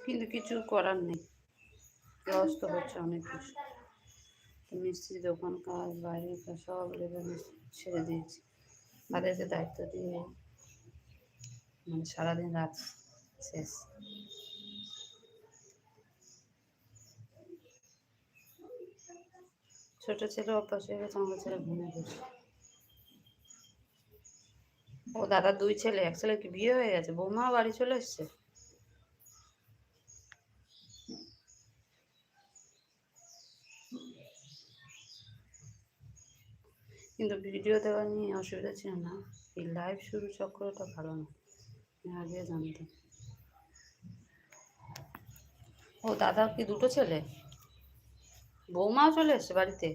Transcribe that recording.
কিন্তু কিছু করার নেই, লস তো হচ্ছে অনেক কিছু। মিস্ত্রি দোকান কাজ, বাইরের কাজ সব লেবার ছেড়ে দিয়েছি, তাদেরকে দায়িত্ব দিয়ে মানে সারাদিন রাত শেষ। ছোট ছেলে অভ্যাস হয়ে গেছে, আমার ছেলে ঘুমিয়ে পড়ছে। ও দাদার 2 ছেলে, এক ছেলে কি বিয়ে হয়ে গেছে, বৌমা বাড়ি চলে এসছে। কিন্তু ভিডিও দেওয়া নিয়ে অসুবিধা ছিল না, এই লাইভ শুরু চক্রটা ভালো না, আমি আগে জানতাম। ও দাদার কি 2টো ছেলে, বৌমাও চলে এসছে বাড়িতে।